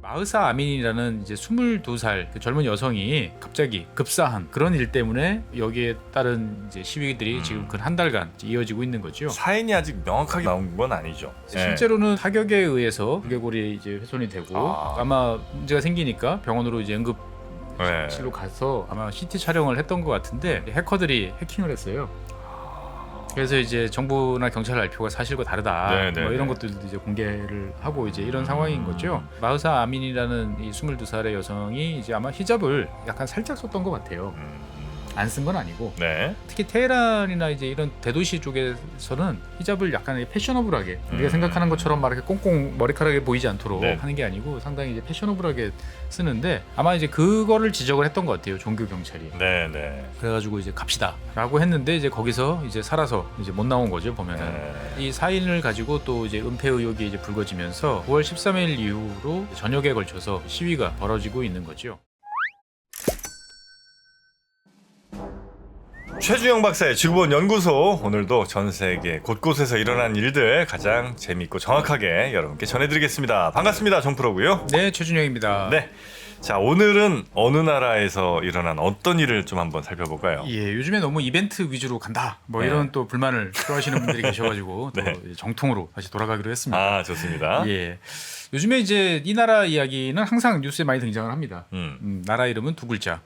마흐사 아민이라는 이제 22살 그 젊은 여성이 갑자기 급사한 그런 일 때문에 여기에 따른 이제 시위들이 지금 근 한 달간 이어지고 있는 거죠. 사인이 아직 명확하게 나온 건 아니죠. 실제로는 타격에 의해서 두개골이 이제 훼손이 되고 아마 문제가 생기니까 병원으로 이제 응급실로 가서 아마 CT 촬영을 했던 것 같은데 해커들이 해킹을 했어요. 그래서 이제 정부나 경찰 발표가 사실과 다르다 뭐 이런 것들도 이제 공개를 하고 이제 이런 상황인 거죠. 마흐사 아민이라는 이 22살의 여성이 이제 아마 히잡을 약간 살짝 썼던 것 같아요. 안 쓴 건 아니고 특히 테헤란이나 이제 이런 대도시 쪽에서는 히잡을 약간 패셔너블하게 우리가 생각하는 것처럼 막 이렇게 꽁꽁 머리카락에 보이지 않도록 하는 게 아니고 상당히 이제 패셔너블하게 쓰는데 아마 이제 그거를 지적을 했던 것 같아요, 종교 경찰이. 그래가지고 이제 갑시다라고 했는데 이제 거기서 이제 살아서 이제 못 나온 거죠, 보면은. 이 사인을 가지고 또 이제 은폐 의혹이 이제 불거지면서 9월 13일 이후로 저녁에 걸쳐서 시위가 벌어지고 있는 거죠. 최주영 박사의 지구본 연구소, 오늘도 전 세계 곳곳에서 일어난 일들 가장 재밌고 정확하게 여러분께 전해드리겠습니다. 반갑습니다. 정프로고요. 네, 최준영입니다. 네, 자 오늘은 어느 나라에서 일어난 어떤 일을 좀 한번 살펴볼까요? 예, 요즘에 너무 이벤트 위주로 간다 뭐 이런 또 불만을 표하시는 분들이 계셔가지고 또 정통으로 다시 돌아가기로 했습니다. 아, 좋습니다. 예, 요즘에 이제 이 나라 이야기는 항상 뉴스에 많이 등장을 합니다. 나라 이름은 두 글자,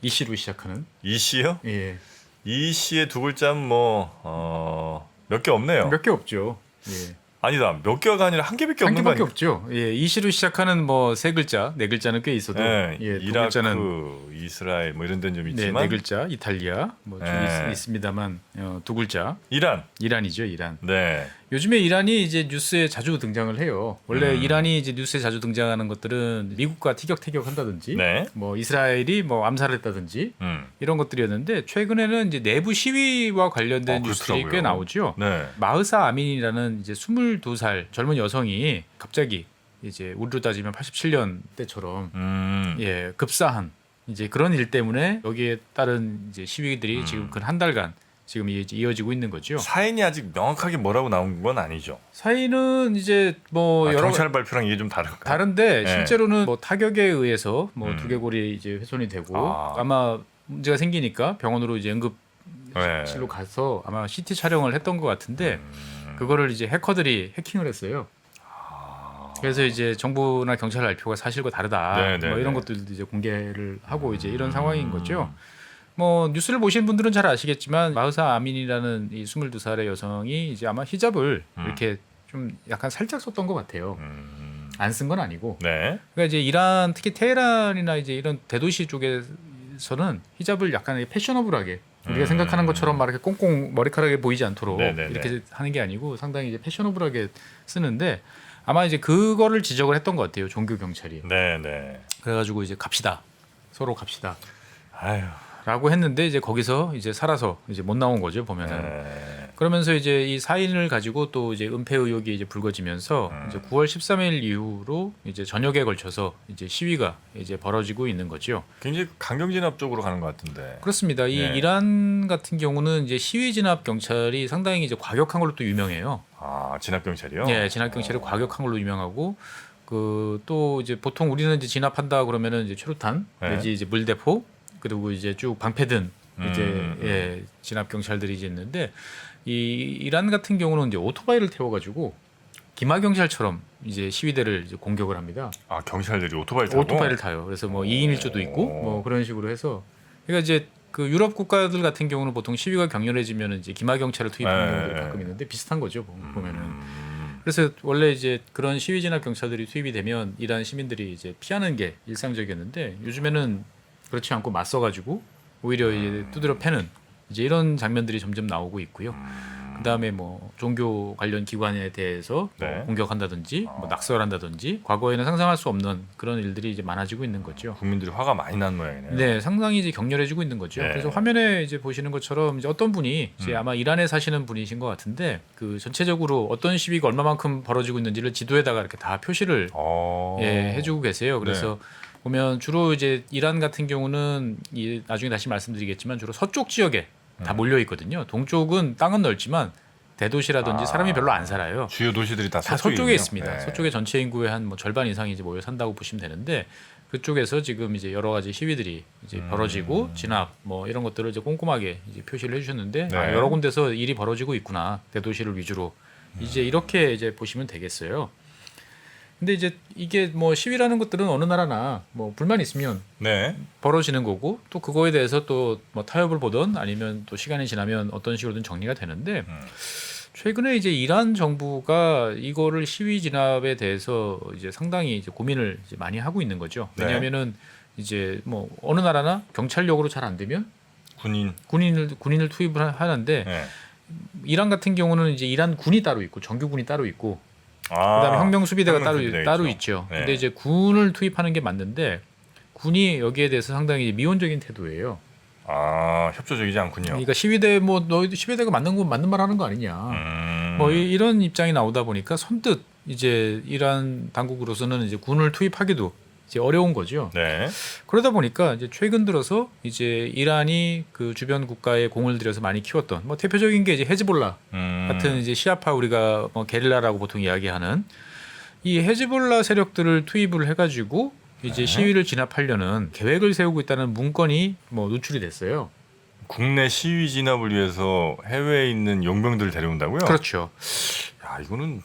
이씨로 시작하는. 이씨요? 예. 이씨의 두 글자는 몇 개 없네요. 몇 개 없죠. 예. 아니다, 몇 개가 아니라 한 개밖에 한 없는 거 개밖에 아니에요? 없죠. 예, 이씨로 시작하는 뭐 세 글자, 네 글자는 꽤 있어도 예, 두 이라크, 글자는 이스라엘 뭐 이런 데는 좀 네, 있지만 네 글자, 이탈리아 뭐 좀 있습니다만 두 글자. 이란이죠, 이란. 네. 요즘에 이란이 이제 뉴스에 자주 등장을 해요. 원래 이란이 이제 뉴스에 자주 등장하는 것들은 미국과 티격태격한다든지, 뭐 이스라엘이 뭐 암살했다든지 이런 것들이었는데 최근에는 이제 내부 시위와 관련된 뉴스들이 꽤 나오죠. 마흐사 아민이라는 이제 22살 젊은 여성이 갑자기 이제 우리로 따지면 87년 때처럼 예, 급사한 이제 그런 일 때문에 여기에 따른 이제 시위들이 지금 근 한 달간 지금 이어지고 있는 거죠. 사인이 아직 명확하게 뭐라고 나온 건 아니죠. 사인은 이제 뭐 여러 경찰 발표랑 이게 좀 다른가요? 다른데 실제로는 뭐 타격에 의해서 뭐 두개골이 이제 훼손이 되고 아마 문제가 생기니까 병원으로 이제 응급실로 가서 아마 CT 촬영을 했던 것 같은데 그거를 이제 해커들이 해킹을 했어요. 그래서 이제 정부나 경찰 발표가 사실과 다르다 뭐 이런 것들도 이제 공개를 하고 이제 이런 상황인 거죠. 뭐 뉴스를 보신 분들은 잘 아시겠지만 마흐사 아민이라는 이 22살의 여성이 이제 아마 히잡을 이렇게 좀 약간 살짝 썼던 것 같아요. 안 쓴 건 아니고. 그러니까 이제 이란 특히 테헤란이나 이제 이런 대도시 쪽에서는 히잡을 약간 패셔너블하게 우리가 생각하는 것처럼 막 이렇게 꽁꽁 머리카락에 보이지 않도록 이렇게 하는 게 아니고 상당히 이제 패셔너블하게 쓰는데 아마 이제 그거를 지적을 했던 것 같아요, 종교 경찰이. 그래가지고 이제 갑시다, 서로 갑시다. 라고 했는데 이제 거기서 이제 살아서 이제 못 나온 거죠, 보면은. 그러면서 이제 이 사인을 가지고 또 이제 은폐 의혹이 이제 불거지면서 이제 9월 13일 이후로 이제 저녁에 걸쳐서 이제 시위가 이제 벌어지고 있는 거죠. 굉장히 강경 진압 쪽으로 가는 것 같은데. 그렇습니다. 이 이란 같은 경우는 이제 시위 진압 경찰이 상당히 이제 과격한 걸로 또 유명해요. 아, 진압 경찰이요? 네, 진압 경찰이 과격한 걸로 유명하고 그 또 이제 보통 우리는 이제 진압한다 그러면은 이제 최루탄 내지 이제 물대포 그리고 이제 쭉 방패든 이제 진압 경찰들이 이제 있는데 이 이란 같은 경우는 이제 오토바이를 태워가지고 기마 경찰처럼 이제 시위대를 이제 공격을 합니다. 아, 경찰들이 오토바이를 타요. 그래서 뭐 2인 1조도 있고 뭐 그런 식으로 해서 그러니까 이제 그 유럽 국가들 같은 경우는 보통 시위가 격렬해지면 이제 기마 경찰을 투입하는 경우도 가끔 있는데 비슷한 거죠, 보면은. 그래서 원래 이제 그런 시위 진압 경찰들이 투입이 되면 이란 시민들이 이제 피하는 게 일상적이었는데 요즘에는 그렇지 않고 맞서가지고 오히려 이제 두드려 패는 이제 이런 장면들이 점점 나오고 있고요. 그다음에 뭐 종교 관련 기관에 대해서 뭐 공격한다든지 뭐 낙설한다든지 과거에는 상상할 수 없는 그런 일들이 이제 많아지고 있는 거죠. 국민들이 화가 많이 난 모양이네요. 네, 상당히 이제 격렬해지고 있는 거죠. 그래서 화면에 이제 보시는 것처럼 이제 어떤 분이 이제 아마 이란에 사시는 분이신 것 같은데 그 전체적으로 어떤 시위가 얼마만큼 벌어지고 있는지를 지도에다가 이렇게 다 표시를 해주고 계세요. 그래서 보면 주로 이제 이란 같은 경우는 나중에 다시 말씀드리겠지만 주로 서쪽 지역에 다 몰려 있거든요. 동쪽은 땅은 넓지만 대도시라든지 사람이 별로 안 살아요. 주요 도시들이 다 서쪽에 있습니다. 네. 서쪽에 전체 인구의 한 뭐 절반 이상이 이제 모여 산다고 보시면 되는데 그쪽에서 지금 이제 여러 가지 시위들이 이제 벌어지고 진압 뭐 이런 것들을 이제 꼼꼼하게 이제 표시를 해주셨는데 네. 여러 군데서 일이 벌어지고 있구나 대도시를 위주로 이제 이렇게 이제 보시면 되겠어요. 근데 이제 이게 뭐 시위라는 것들은 어느 나라나 뭐 불만 있으면 네. 벌어지는 거고 또 그거에 대해서 또 뭐 타협을 보던 아니면 또 시간이 지나면 어떤 식으로든 정리가 되는데 최근에 이제 이란 정부가 이거를 시위 진압에 대해서 이제 상당히 이제 고민을 이제 많이 하고 있는 거죠. 네. 왜냐하면은 이제 뭐 어느 나라나 경찰력으로 잘 안 되면 군인을 투입을 하는데 네. 이란 같은 경우는 이제 이란 군이 따로 있고 정규군이 따로 있고 아, 그다음에 혁명 수비대가 혁명수비대 따로 있죠. 있죠. 네. 근데 이제 군을 투입하는 게 맞는데 군이 여기에 대해서 상당히 미온적인 태도예요. 아, 협조적이지 않군요. 그러니까 시위대 뭐 너희도 시위대가 맞는 말 하는 거 아니냐. 뭐 이런 입장이 나오다 보니까 선뜻 이제 이란 당국으로서는 이제 군을 투입하기도 이제 어려운 거죠. 네. 그러다 보니까 이제 최근 들어서 이제 이란이 그 주변 국가에 공을 들여서 많이 키웠던 뭐 대표적인 게 이제 헤즈볼라 같은 이제 시아파 우리가 뭐 게릴라라고 보통 이야기하는 이 헤즈볼라 세력들을 투입을 해가지고 이제 시위를 진압하려는 계획을 세우고 있다는 문건이 뭐 노출이 됐어요. 국내 시위 진압을 위해서 해외에 있는 용병들을 데려온다고요? 그렇죠. 야, 이거는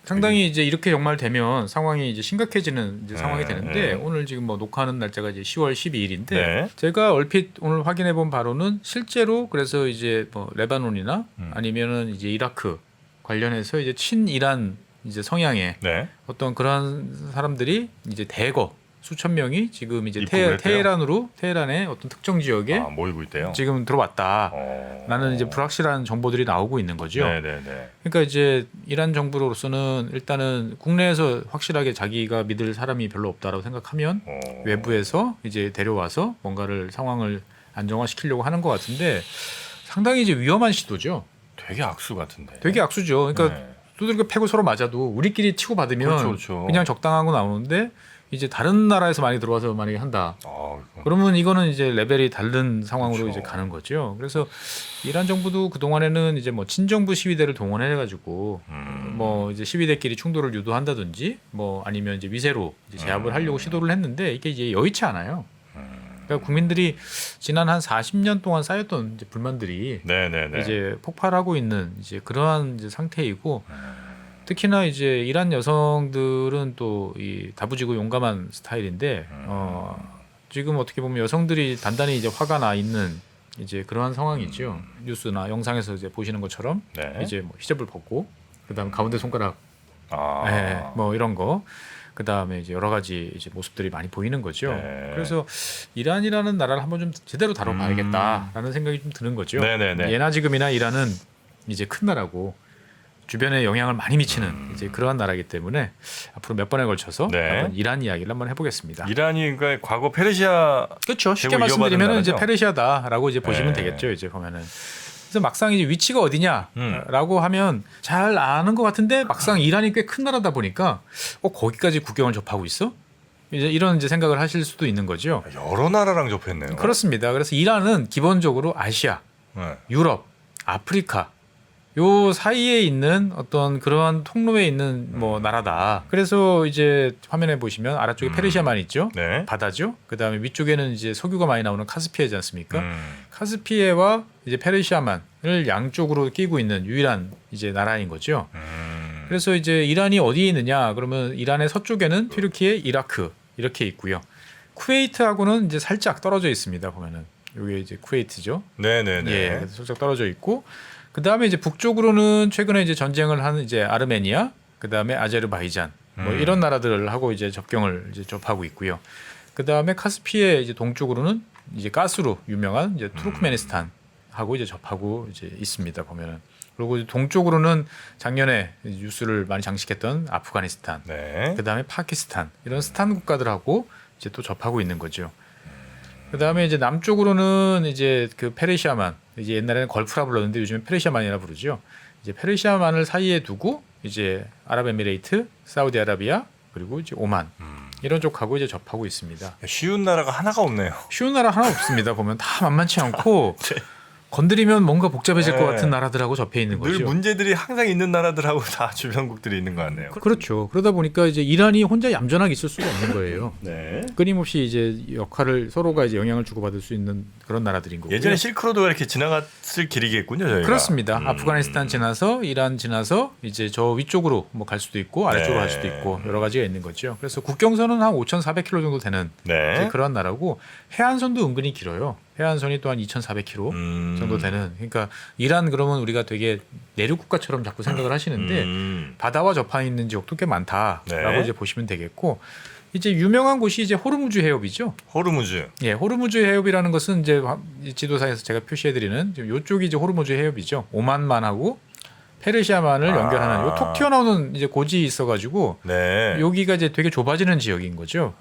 상당히 이제 이렇게 정말 되면 상황이 이제 심각해지는 이제 상황이 되는데 네. 오늘 지금 뭐 녹화하는 날짜가 이제 10월 12일인데 네. 제가 얼핏 오늘 확인해 본 바로는 실제로 그래서 이제 뭐 레바논이나 아니면은 이제 이라크 관련해서 이제 친이란 이제 성향의 네. 어떤 그런 사람들이 이제 대거 수천 명이 지금 이제 입국을 했대요? 테헤란의 어떤 특정 지역에 모이고 있대요. 지금 들어왔다. 어. 라는 이제 불확실한 정보들이 나오고 있는 거죠. 네네네. 그러니까 이제 이란 정부로서는 일단은 국내에서 확실하게 자기가 믿을 사람이 별로 없다라고 생각하면 외부에서 이제 데려와서 뭔가를 상황을 안정화시키려고 하는 것 같은데 상당히 이제 위험한 시도죠. 되게 악수 같은데. 되게 악수죠. 그러니까 네. 두들겨 패고 서로 맞아도 우리끼리 치고 받으면 그렇죠. 그냥 적당하고 나오는데 이제 다른 나라에서 많이 들어와서 만약에 한다. 이거. 그러면 이거는 이제 레벨이 다른 상황으로 그렇죠. 이제 가는 거죠. 그래서 이란 정부도 그 동안에는 이제 뭐 친정부 시위대를 동원해가지고 뭐 이제 시위대끼리 충돌을 유도한다든지 뭐 아니면 이제 위세로 이제 제압을 하려고 시도를 했는데 이게 이제 여의치 않아요. 그러니까 국민들이 지난 한 40년 동안 쌓였던 이제 불만들이 네네네. 이제 폭발하고 있는 이제 그러한 이제 상태이고. 특히나 이제 이란 여성들은 또 이 다부지고 용감한 스타일인데 지금 어떻게 보면 여성들이 단단히 이제 화가 나 있는 이제 그러한 상황이죠. 뉴스나 영상에서 이제 보시는 것처럼 네. 이제 뭐 히잡을 벗고 그다음 가운데 손가락 아. 뭐 이런 거 그다음에 이제 여러 가지 이제 모습들이 많이 보이는 거죠. 네. 그래서 이란이라는 나라를 한번 좀 제대로 다뤄봐야겠다라는 생각이 좀 드는 거죠. 네네네. 예나 지금이나 이란은 이제 큰 나라고 주변에 영향을 많이 미치는 이제 그러한 나라이기 때문에 앞으로 몇 번에 걸쳐서 네. 한번 이란 이야기를 한번 해보겠습니다. 이란이 그러니까 과거 페르시아 그렇죠. 쉽게 대구 말씀드리면 이어받은 이제 나라죠? 페르시아다라고 이제 보시면 네. 되겠죠. 이제 보면은 그래서 막상 이제 위치가 어디냐라고 하면 잘 아는 것 같은데 막상 이란이 꽤 큰 나라다 보니까 거기까지 국경을 접하고 있어? 이제 이런 이제 생각을 하실 수도 있는 거죠. 여러 나라랑 접했네요. 그렇습니다. 그래서 이란은 기본적으로 아시아, 네. 유럽, 아프리카 요 사이에 있는 어떤 그러한 통로에 있는 뭐 나라다. 그래서 이제 화면에 보시면 아래쪽에 페르시아만 있죠. 네. 바다죠. 그다음에 위쪽에는 이제 석유가 많이 나오는 카스피해지 않습니까? 카스피해와 이제 페르시아만을 양쪽으로 끼고 있는 유일한 이제 나라인 거죠. 그래서 이제 이란이 어디에 있느냐? 그러면 이란의 서쪽에는 튀르키예, 이라크 이렇게 있고요. 쿠웨이트하고는 이제 살짝 떨어져 있습니다. 보면은 이게 이제 쿠웨이트죠. 네네네. 예, 그래서 살짝 떨어져 있고 그 다음에 이제 북쪽으로는 최근에 이제 전쟁을 하는 이제 아르메니아, 그 다음에 아제르바이잔 뭐 이런 나라들하고 이제 접경을 이제 접하고 있고요. 그 다음에 카스피해 이제 동쪽으로는 이제 가스로 유명한 이제 투르크메니스탄하고 이제 접하고 이제 있습니다. 보면은 그리고 이제 동쪽으로는 작년에 뉴스를 많이 장식했던 아프가니스탄, 네. 그 다음에 파키스탄 이런 스탄 국가들하고 이제 또 접하고 있는 거죠. 그다음에 이제 남쪽으로는 이제 그 페르시아만 이제 옛날에는 걸프라 불렀는데 요즘엔 페르시아만이라 부르죠. 이제 페르시아만을 사이에 두고 이제 아랍에미레이트, 사우디아라비아 그리고 이제 오만 이런 쪽하고 이제 접하고 있습니다. 쉬운 나라가 하나가 없네요. 쉬운 나라 하나 없습니다. 보면 다 만만치 않고 건드리면 뭔가 복잡해질 것 네. 같은 나라들하고 접해 있는 늘 거죠. 문제들이 항상 있는 나라들하고 다 주변국들이 있는 것 같네요. 그렇죠. 그러다 보니까 이제 이란이 혼자 얌전하게 있을 수가 없는 거예요. 네. 끊임없이 이제 역할을 서로가 이제 영향을 주고받을 수 있는 그런 나라들인 거고요. 예전에 실크로드가 이렇게 지나갔을 길이겠군요, 저희가. 그렇습니다. 아프가니스탄 지나서 이란 지나서 이제 저 위쪽으로 뭐 갈 수도 있고 아래쪽으로 네. 갈 수도 있고 여러 가지가 있는 거죠. 그래서 국경선은 한 5,400km 정도 되는 네. 이제 그런 나라고 해안선도 은근히 길어요. 해안선이 또한 2,400km 정도 되는. 그러니까 이란 그러면 우리가 되게 내륙 국가처럼 자꾸 생각을 하시는데 바다와 접해 있는 지역도 꽤 많다라고 네. 이제 보시면 되겠고 이제 유명한 곳이 이제 호르무즈 해협이죠. 호르무즈. 예, 호르무즈 해협이라는 것은 이제 지도상에서 제가 표시해드리는 지금 이쪽이 이제 호르무즈 해협이죠. 오만만하고 페르시아만을 연결하는 요 톡 튀어나오는 이제 고지 있어가지고 네. 여기가 이제 되게 좁아지는 지역인 거죠.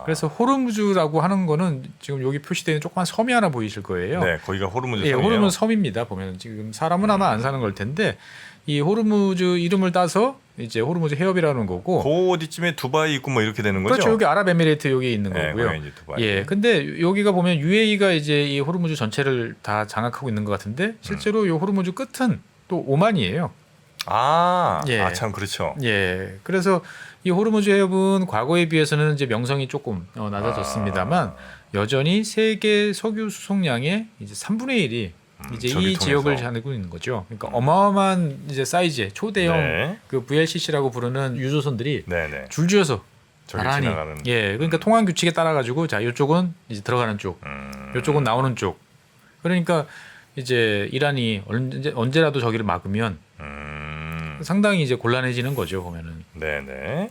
그래서 호르무즈라고 하는 거는 지금 여기 표시되는 조그만 섬이 하나 보이실 거예요. 네, 거기가 호르무즈 예, 섬이에요. 호르무즈 섬입니다. 보면 지금 사람은 아마 안 사는 걸 텐데 이 호르무즈 이름을 따서 이제 호르무즈 해협이라는 거고. 그 어디쯤에 두바이 있고 뭐 이렇게 되는 거죠? 그렇죠. 여기 아랍에미레이트 여기 있는 네, 거고요. 거기 이제 두바이. 예, 근데 여기가 보면 UAE가 이제 이 호르무즈 전체를 다 장악하고 있는 것 같은데 실제로 이 호르무즈 끝은 또 오만이에요. 예. 참 그렇죠. 예, 그래서 이 호르무즈 해협은 과거에 비해서는 이제 명성이 조금 낮아졌습니다만 여전히 세계 석유 수송량의 이제 3분의 1이 이제 저기 이 지역을 통해서. 자르고 있는 거죠. 그러니까 어마어마한 이제 사이즈의 초대형 네. 그 VLCC라고 부르는 유조선들이 네네. 줄지어서 저기 나란히 지나가는. 예, 그러니까 통항 규칙에 따라 가지고 자 이쪽은 이제 들어가는 쪽, 이쪽은 나오는 쪽. 그러니까 이제 이란이 언제라도 저기를 막으면 상당히 이제 곤란해지는 거죠 보면은. 네네.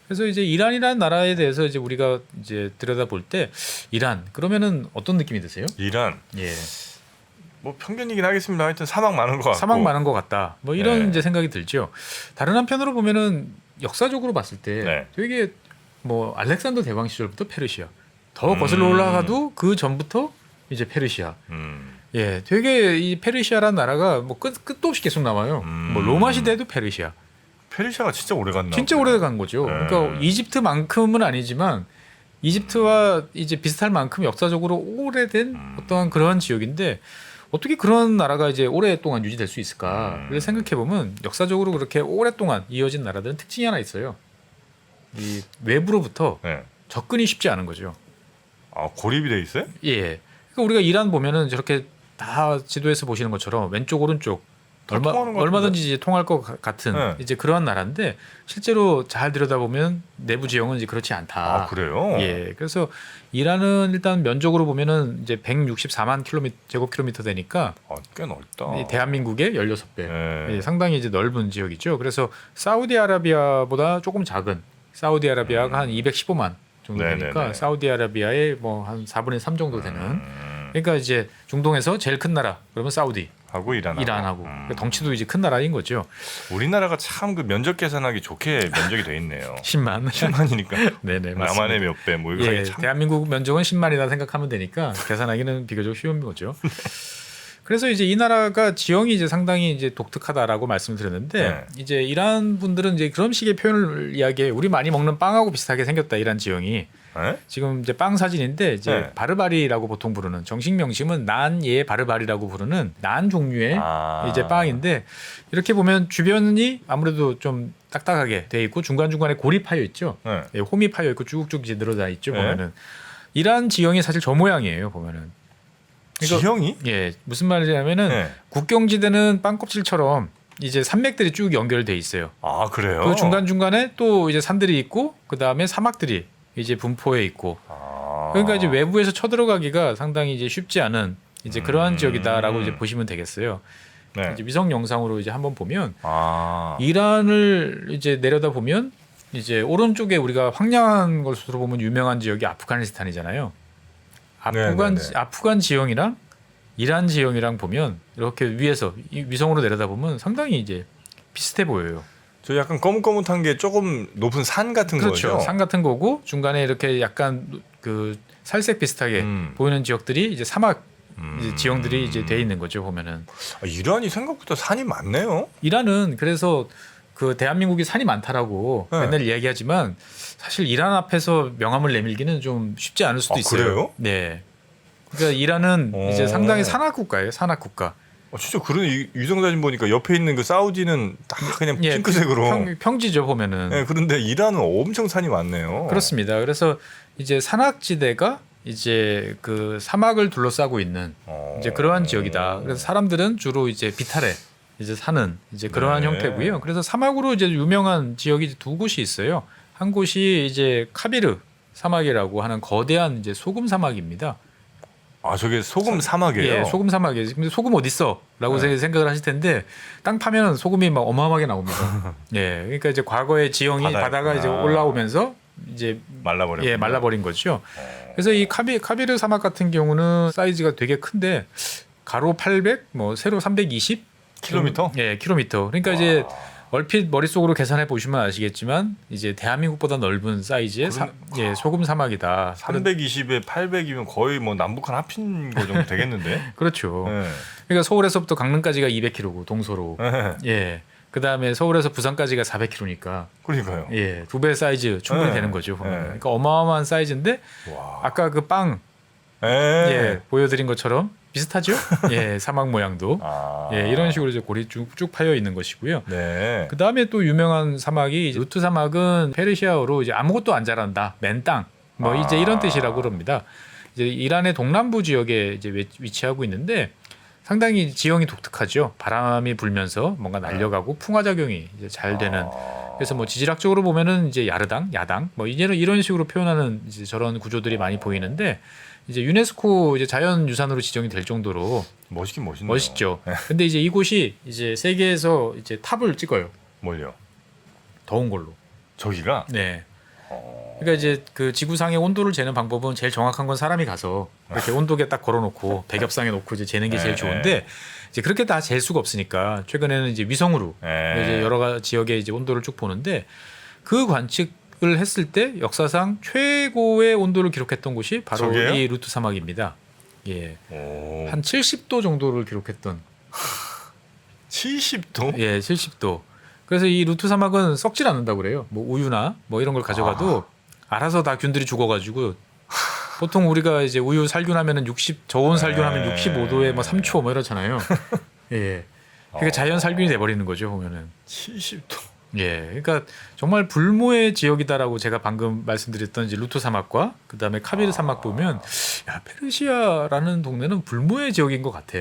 그래서 이제 이란이라는 나라에 대해서 이제 우리가 이제 들여다볼 때 이란 그러면은 어떤 느낌이 드세요? 이란. 예, 뭐 편견이긴 하겠습니다. 하여튼 사막 많은 것 같고. 사막 많은 것 같다. 뭐 이런 네. 이제 생각이 들죠. 다른 한편으로 보면은 역사적으로 봤을 때 네. 되게 뭐 알렉산더 대왕 시절부터 페르시아 더 거슬러 올라가도 그 전부터 이제 페르시아. 예, 되게 이 페르시아라는 나라가 뭐 끝도 없이 계속 나와요. 뭐 로마 시대에도 페르시아. 페르시아가 진짜 오래 갔나? 진짜 오래간 거죠. 네. 그러니까 이집트만큼은 아니지만 이집트와 이제 비슷할 만큼 역사적으로 오래된 어떠한 그런 지역인데 어떻게 그런 나라가 이제 오랫동안 유지될 수 있을까? 를 생각해 보면 역사적으로 그렇게 오랫동안 이어진 나라들은 특징이 하나 있어요. 이 외부로부터 네. 접근이 쉽지 않은 거죠. 고립이 돼 있어요? 예. 그러니까 우리가 이란 보면은 저렇게 다 지도에서 보시는 것처럼 왼쪽 오른쪽 통하는 것 얼마든지 이제 통할 것 같은 네. 이제 그런 나라인데 실제로 잘 들여다보면 내부 지형은 이제 그렇지 않다. 그래요? 예. 그래서 이란은 일단 면적으로 보면은 이제 164만 제곱킬로미터 되니까 꽤 넓다. 이 대한민국의 16배. 네. 예, 상당히 이제 넓은 지역이죠. 그래서 사우디아라비아보다 조금 작은 사우디아라비아가 한 215만 정도 되니까 네네네. 사우디아라비아의 뭐 한 4분의 3 정도 되는. 그러니까 이제 중동에서 제일 큰 나라 그러면 사우디, 하고 이란하고 그러니까 덩치도 이제 큰 나라인 거죠. 우리나라가 참 그 면적 계산하기 좋게 면적이 돼 있네요. 10만. 10만이니까 네네 맞습니다. 남한의 몇 배 뭐 이거 예, 하기 참. 대한민국 면적은 10만이다 생각하면 되니까 계산하기는 비교적 쉬운 거죠. 그래서 이제 이 나라가 지형이 이제 상당히 이제 독특하다라고 말씀을 드렸는데 네. 이제 이란 분들은 이제 그런 식의 표현을 이야기해. 우리 많이 먹는 빵하고 비슷하게 생겼다 이란 지형이. 네? 지금 이제 빵 사진인데 이제 네. 바르바리라고 보통 부르는 정식 명칭은 난예 바르바리라고 부르는 난 종류의 이제 빵인데 이렇게 보면 주변이 아무래도 좀 딱딱하게 돼 있고 중간 중간에 골이 파여 있죠. 네. 예, 홈이 파여 있고 쭉쭉 이제 늘어나 있죠. 네. 보면은 이란 지형이 사실 저 모양이에요. 보면은. 그러니까 지형이? 예, 무슨 말이냐면은 네. 국경지대는 빵껍질처럼 이제 산맥들이 쭉 연결돼 있어요. 그래요? 그 중간 중간에 또 이제 산들이 있고 그 다음에 사막들이 이제 분포해 있고. 그러니까 이제 외부에서 쳐들어가기가 상당히 이제 쉽지 않은 이제 그러한 지역이다라고 이제 보시면 되겠어요. 네. 이제 위성 영상으로 이제 한번 보면 아. 이란을 이제 내려다 보면 이제 오른쪽에 우리가 황량한 것으로 보면 유명한 지역이 아프가니스탄이잖아요. 네네네. 아프간 지형이랑 이란 지형이랑 보면 이렇게 위에서 이 위성으로 내려다 보면 상당히 이제 비슷해 보여요. 저 약간 거뭇거뭇한 게 조금 높은 산 같은 그렇죠. 거죠? 산 같은 거고 중간에 이렇게 약간 그 살색 비슷하게 보이는 지역들이 이제 사막 이제 지형들이 이제 돼 있는 거죠. 보면은 이란이 생각보다 산이 많네요. 이란은 그래서 그 대한민국이 산이 많다라고 네. 맨날 이야기하지만 사실 이란 앞에서 명함을 내밀기는 좀 쉽지 않을 수도 있어요. 그래요? 네. 그러니까 이란은 이제 오. 상당히 산악 국가예요. 산악 국가. 진짜 그런 위성 사진 보니까 옆에 있는 그 사우디는 다 그냥 예, 핑크색으로. 평지죠 보면은. 네, 그런데 이란은 엄청 산이 많네요. 그렇습니다. 그래서 이제 산악지대가 이제 그 사막을 둘러싸고 있는 이제 그러한 지역이다. 그래서 사람들은 주로 이제 비탈에 이제 사는 이제 그러한 네. 형태고요. 그래서 사막으로 이제 유명한 지역이 두 곳이 있어요. 한 곳이 이제 카비르 사막이라고 하는 거대한 이제 소금 사막입니다. 아, 저게 소금 사막이에요. 예, 소금 사막이에요. 근데 소금 어디 있어?라고 네. 생각을 하실 텐데 땅 파면 소금이 막 어마어마하게 나옵니다. 예, 그러니까 이제 과거에 지형이 바다가 이제 올라오면서 이제 말라버려. 예, 말라버린 거죠. 그래서 이 카비르 사막 같은 경우는 사이즈가 되게 큰데 가로 800, 뭐 세로 320 킬로미터? 예, 킬로미터. 그러니까 이제 얼핏 머릿속으로 계산해 보시면 아시겠지만 이제 대한민국보다 넓은 사이즈의 예, 소금 사막이다. 320에 800이면 거의 뭐 남북한 합친 거 정도 되겠는데. 그렇죠. 네. 그러니까 서울에서부터 강릉까지가 200km고 동서로. 네. 예. 그다음에 서울에서 부산까지가 400km니까 그러니까요. 예, 2배 사이즈 충분히 네. 되는 거죠. 보면. 네. 그러니까 어마어마한 사이즈인데 와. 아까 그 빵 네. 예, 보여드린 것처럼 비슷하죠? 예, 사막 모양도 아. 예, 이런 식으로 이제 골이 쭉 파여 있는 것이고요. 네. 그 다음에 또 유명한 사막이 이제 루트 사막은 페르시아어로 이제 아무것도 안 자란다, 맨 땅, 뭐 이제 이런 뜻이라고 그럽니다. 이제 이란의 동남부 지역에 이제 위치하고 있는데 상당히 지형이 독특하죠. 바람이 불면서 뭔가 날려가고 풍화작용이 이제 잘 되는. 그래서 뭐 지질학적으로 보면은 이제 야르당, 야당, 뭐 이런 식으로 표현하는 이제 저런 구조들이 많이 보이는데 이제 유네스코 이제 자연유산으로 지정이 될 정도로 멋있긴 멋있네요. 멋있죠. 근데 이제 이곳이 이제 세계에서 이제 탑을 찍어요. 뭘요? 더운 걸로. 저기가? 네. 그러니까 이제 그 지구상의 온도를 재는 방법은 제일 정확한 건 사람이 가서 이렇게 온도계 딱 걸어놓고 배겹상에 놓고 이제 재는 게 제일 좋은데 이제 그렇게 다 잴 수가 없으니까 최근에는 이제 위성으로 이제 여러 지역의 이제 온도를 쭉 보는데 그 관측을 했을 때 역사상 최고의 온도를 기록했던 곳이 바로 저게요? 이 루트 사막입니다. 예, 오. 한 70도 정도를 기록했던. 70도? 예, 70도. 그래서 이 루트 사막은 썩질 않는다고 그래요. 뭐 우유나 뭐 이런 걸 가져가도 알아서 다 균들이 죽어가지고 보통 우리가 이제 우유 살균하면은 저온 살균하면 65도에 뭐 3초 뭐 이렇잖아요. 예. 그게 자연 살균이 돼버리는 거죠 보면은. 70도. 예. 그러니까 정말 불모의 지역이다라고 제가 방금 말씀드렸던 이제 루트 사막과 그 다음에 카비르 사막 보면 야 페르시아라는 동네는 불모의 지역인 것 같아.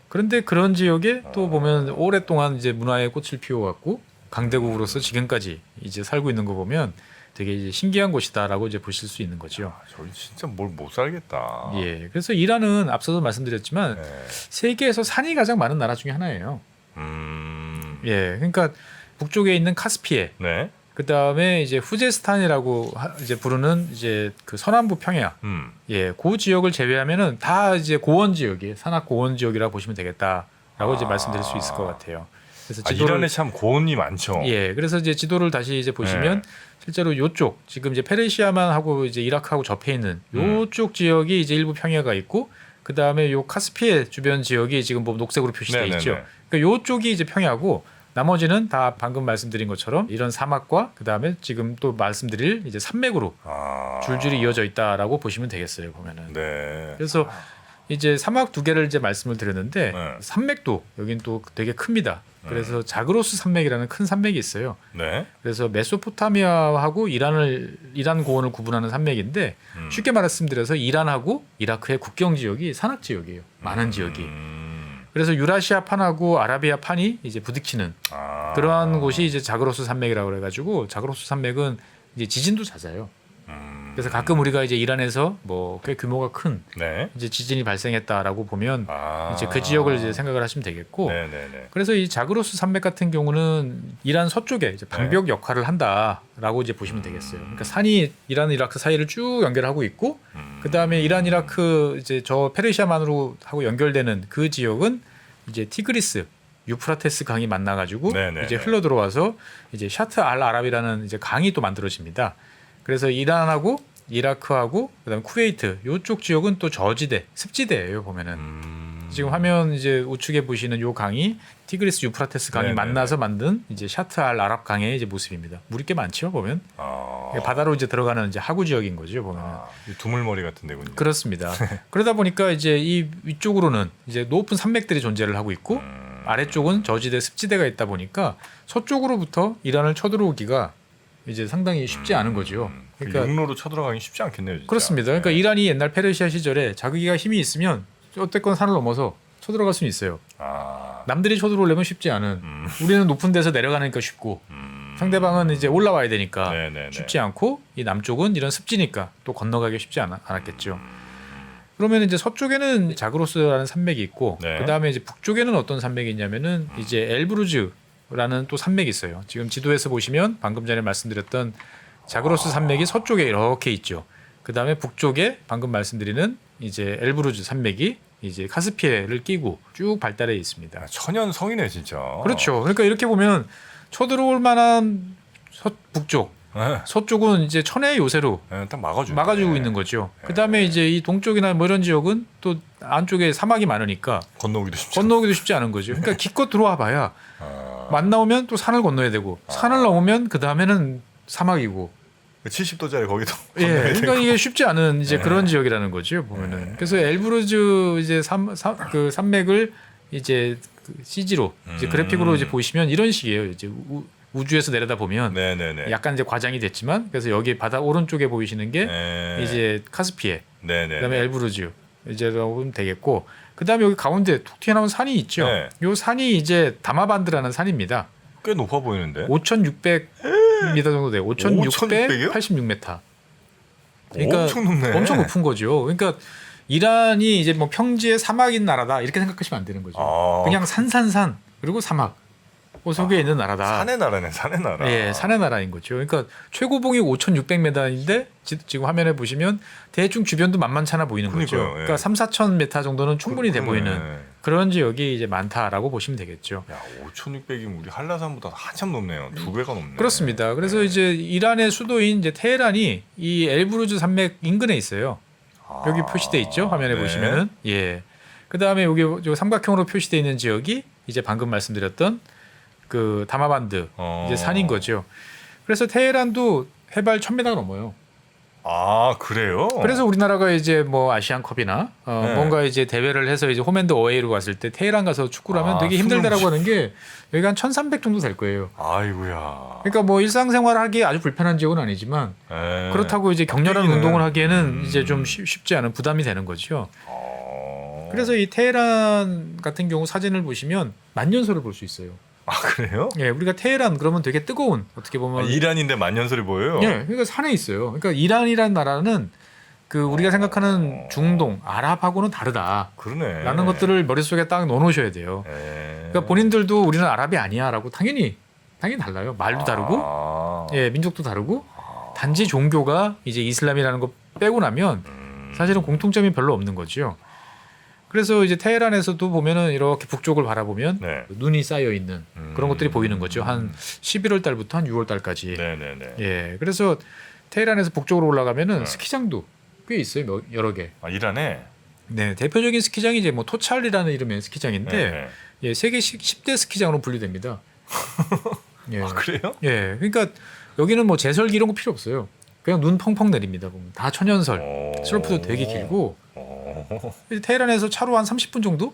그런데 그런 지역에 또 보면 오랫동안 이제 문화의 꽃을 피워왔고 강대국으로서 지금까지 이제 살고 있는 거 보면 되게 이제 신기한 곳이다라고 이제 보실 수 있는 거죠. 저기 진짜 뭘 못 살겠다. 예, 그래서 이란은 앞서도 말씀드렸지만 네. 세계에서 산이 가장 많은 나라 중에 하나예요. 예, 그러니까 북쪽에 있는 카스피해, 네. 그 다음에 이제 후제스탄이라고 이제 부르는 이제 그 서남부 평야, 예, 그 지역을 제외하면은 다 이제 고원 지역이 산악 고원 지역이라 고 보시면 되겠다라고 이제 말씀드릴 수 있을 것 같아요. 그래서 이란에 참 고원이 많죠. 예, 그래서 이제 지도를 다시 이제 보시면 실제로 요쪽 지금 이제 페르시아만 하고 이제 이라크하고 접해 있는 요쪽 지역이 이제 일부 평야가 있고 그 다음에 요 카스피해 주변 지역이 지금 뭐 녹색으로 표시되어 있죠. 그러니까 요쪽이 이제 평야고 나머지는 다 방금 말씀드린 것처럼 이런 사막과 그 다음에 지금 또 말씀드릴 이제 산맥으로 줄줄이 이어져 있다라고 보시면 되겠어요 보면은. 네. 그래서 이제 사막 두 개를 이제 말씀을 드렸는데 네. 산맥도 여긴 또 되게 큽니다. 그래서 자그로스 산맥이라는 큰 산맥이 있어요. 네. 그래서 메소포타미아하고 이란 고원을 구분하는 산맥인데 쉽게 말씀드려서 이란하고 이라크의 국경 지역이 산악 지역이에요. 많은 지역이. 그래서 유라시아 판하고 아라비아 판이 이제 부딪히는 그러한 곳이 이제 자그로스 산맥이라고 그래가지고 자그로스 산맥은 이제 지진도 잦아요. 그래서 가끔 우리가 이제 이란에서 뭐 꽤 규모가 큰 네. 이제 지진이 발생했다라고 보면 이제 그 지역을 이제 생각을 하시면 되겠고. 네네네. 그래서 이 자그로스 산맥 같은 경우는 이란 서쪽에 이제 방벽 역할을 한다라고 이제 보시면 되겠어요. 그러니까 산이 이란 이라크 사이를 쭉 연결하고 있고 그 다음에 이란 이라크 이제 저 페르시아만으로 하고 연결되는 그 지역은 이제 티그리스 유프라테스 강이 만나가지고 네네네. 이제 흘러 들어와서 이제 샤트 알 아랍이라는 이제 강이 또 만들어집니다. 그래서 이란하고 이라크하고 그다음에 쿠웨이트 요쪽 지역은 또 저지대, 습지대예요 보면은. 지금 화면 이제 우측에 보시는 요 강이 티그리스 유프라테스 강이 네네네. 만나서 만든 이제 샤트 알 아랍 강의 이제 모습입니다. 물이 꽤 많죠 보면. 아, 바다로 이제 들어가는 이제 하구 지역인 거죠 보면. 이 두물머리 같은 데군요. 그렇습니다. 그러다 보니까 이제 이 위쪽으로는 이제 높은 산맥들이 존재를 하고 있고 아래쪽은 저지대 습지대가 있다 보니까 서쪽으로부터 이란을 쳐들어오기가 이제 상당히 쉽지 않은 거죠. 그러니까 육로로 쳐들어가기 쉽지 않겠네요. 진짜. 그렇습니다. 그러니까 네. 이란이 옛날 페르시아 시절에 자기가 힘이 있으면 어쨌건 산을 넘어서 쳐들어갈 수는 있어요. 아, 남들이 쳐들어오려면 쉽지 않은. 우리는 높은 데서 내려가니까 쉽고 상대방은 이제 올라와야 되니까 네네네. 쉽지 않고 이 남쪽은 이런 습지니까 또 건너가기 쉽지 않았겠죠. 그러면 이제 서쪽에는 자그로스라는 산맥이 있고 네. 그 다음에 이제 북쪽에는 어떤 산맥이 있냐면은 이제 엘브루즈라는 또 산맥이 있어요. 지금 지도에서 보시면 방금 전에 말씀드렸던 자그로스 산맥이 서쪽에 이렇게 있죠. 그 다음에 북쪽에 방금 말씀드리는 이제 엘브루즈 산맥이 이제 카스피해를 끼고 쭉 발달해 있습니다. 천연 성이네 진짜. 그렇죠. 그러니까 이렇게 보면 쳐들어올 만한 북쪽, 네. 서쪽은 이제 천혜의 요새로 네, 딱 막아주네. 막아주고 있는 거죠. 그 다음에 이제 이 동쪽이나 뭐 이런 지역은 또 안쪽에 사막이 많으니까 건너오기도 쉽지. 건너오기도 쉽지 않은 거죠. 그러니까 기껏 들어와 봐야 아, 만나오면 또 산을 건너야 되고 산을 넘으면 그 다음에는 사막이고 70도짜리 거기도. 예, 건너야 그러니까 되고. 이게 쉽지 않은 이제 네. 그런 지역이라는 거죠 보면은. 그래서 엘브루즈 이제 그 산맥을 이제 그 CG로 이제 그래픽으로 이제 보시면 이런 식이에요. 이제 우주에서 내려다 보면 네네네. 약간 이제 과장이 됐지만 그래서 여기 바다 오른쪽에 보이시는 게 네. 이제 카스피해, 네네. 그다음에 엘브루즈 이제 보면 되겠고 그다음에 여기 가운데 툭 튀어나온 산이 있죠. 네. 요 산이 이제 다마반드라는 산입니다. 꽤 높아 보이는데. 5,600m 정도 돼요. 5,600 이요? 5,686m. 그러니까 엄청 높네. 엄청 높은 거죠. 그러니까 이란이 이제 뭐 평지의 사막인 나라다 이렇게 생각하시면 안 되는 거죠. 아. 그냥 산산산 그리고 사막 그 속에 있는 나라다. 산의 나라네, 산의 나라. 예, 산의 나라인 거죠. 그러니까 최고봉이 5,600m인데 지금 화면에 보시면 대충 주변도 만만찮아 보이는 거죠. 그러니까요, 예. 그러니까 3,4,000m 정도는 충분히 돼 보이는 네. 그런 지역이 이제 많다라고 보시면 되겠죠. 야, 5,600이면 우리 한라산보다 한참 높네요. 2배가 높네. 그렇습니다. 그래서 이제 이란의 수도인 이제 테헤란이 이 엘브루즈 산맥 인근에 있어요. 아, 여기 표시돼 있죠. 화면에 네. 보시면은 예. 그 다음에 여기 저 삼각형으로 표시돼 있는 지역이 이제 방금 말씀드렸던 그 다마반드 이제 산인 거죠. 그래서 테헤란도 해발 1,000m가 넘어요. 아, 그래요? 그래서 우리나라가 이제 뭐 아시안컵이나 네. 뭔가 이제 대회를 해서 이제 홈앤드 어웨이로 갔을 때 테헤란 가서 축구를 하면 아, 되게 힘들다라고 하는 게 여기가 한 1,300 정도 될 거예요. 아이고야. 그러니까 뭐 일상생활을 하기에 아주 불편한 지역은 아니지만 에. 그렇다고 이제 격렬한 뛰기는. 운동을 하기에는 이제 좀 쉽지 않은 부담이 되는 거죠. 그래서 이 테헤란 같은 경우 사진을 보시면 만년설을 볼 수 있어요. 아, 그래요? 예, 우리가 테헤란 그러면 되게 뜨거운 어떻게 아, 보면 이란인데 만년설이 보여요? 예, 그러니까 산에 있어요. 그러니까 이란이라는 나라는 그 우리가 생각하는 중동 아랍하고는 다르다라는 그러네. 것들을 머릿속에 딱 넣어놓으셔야 돼요. 에. 그러니까 본인들도 우리는 아랍이 아니야라고 당연히 달라요. 말도 다르고 아. 예, 민족도 다르고 단지 종교가 이제 이슬람이라는 거 빼고 나면 사실은 공통점이 별로 없는 거죠. 그래서 이제 테헤란에서도 보면은 이렇게 북쪽을 바라보면 네. 눈이 쌓여 있는 그런 것들이 보이는 거죠. 한 11월 달부터 한 6월 달까지. 네네네. 예. 그래서 테헤란에서 북쪽으로 올라가면은 네. 스키장도 꽤 있어요. 여러 개. 아, 이란에? 네. 대표적인 스키장이 이제 뭐 토찰이라는 이름의 스키장인데 네. 예, 세계 10대 스키장으로 분류됩니다. 예. 아, 그래요? 예. 그러니까 여기는 뭐 제설기 이런 거 필요 없어요. 그냥 눈 펑펑 내립니다. 보면 다 천연설. 오. 슬로프도 되게 길고 오. 테헤란에서 차로 한 30분 정도에